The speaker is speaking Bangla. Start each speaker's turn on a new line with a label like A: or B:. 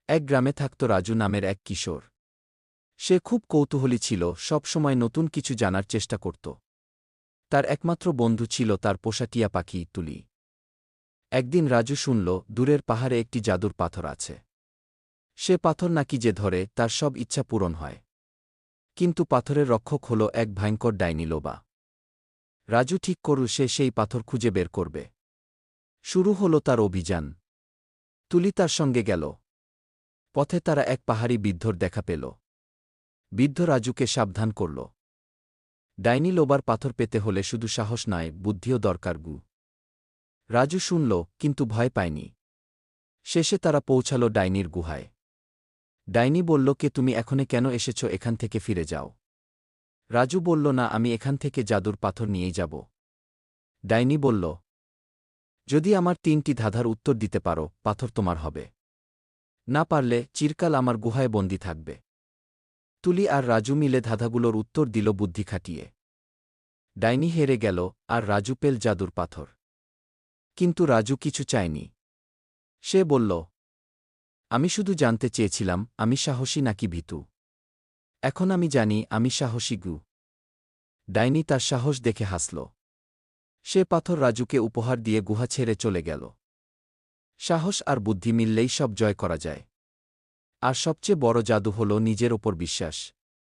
A: এক গ্রামে থাকত রাজু নামের এক কিশোর। সে খুব কৌতূহলী ছিল, সব সময় নতুন কিছু জানার চেষ্টা করত। তার একমাত্র বন্ধু ছিল তার পোষা টিয়া পাখি তুলি। একদিন রাজু শুনল দূরের পাহাড়ে একটি জাদুর পাথর আছে। সে পাথর নাকি যে ধরে তার সব ইচ্ছা পূরণ হয়। কিন্তু পাথরের রক্ষক হল এক ভয়ঙ্কর ডাইনি লোবা। রাজু ঠিক করল সে সেই পাথর খুঁজে বের করবে। শুরু হল তার অভিযান। তুলি তার সঙ্গে গেল। পথে তারা এক পাহাড়ি বৃদ্ধর দেখা পেল। বৃদ্ধ রাজুকে সাবধান করল। ডাইনি লোবার পাথর পেতে হলে শুধু সাহস নয়, বুদ্ধিও দরকার গু। রাজু শুনল, কিন্তু ভয় পায়নি। শেষে তারা পৌঁছাল ডাইনির গুহায়। ডাইনি বলল, কে তুমি, এখনে কেন এসেছ, এখান থেকে ফিরে যাও। রাজু বলল, না, আমি এখান থেকে জাদুর পাথর নিয়েই যাব। ডাইনি বলল, যদি আমার 3টি ধাঁধার উত্তর দিতে পারো, পাথর তোমার হবে। না পারলে চিরকাল আমার গুহায় বন্দী থাকবে। তুলি আর রাজু মিলে ধাঁধাগুলোর উত্তর দিল বুদ্ধি খাটিয়ে। ডাইনি হেরে গেল, আর রাজু পেল জাদুর পাথর। কিন্তু রাজু কিছু চায়নি। সে বলল, আমি শুধু জানতে চেয়েছিলাম আমি সাহসী নাকি ভীতু। এখন আমি জানি আমি সাহসী গু। ডাইনি তার সাহস দেখে হাসল। সে পাথর রাজুকে উপহার দিয়ে গুহা ছেড়ে চলে গেল। সাহস আর বুদ্ধি মিললেই সব জয় করা যায়। আর সবচেয়ে বড় জাদু হল নিজের ওপর বিশ্বাস।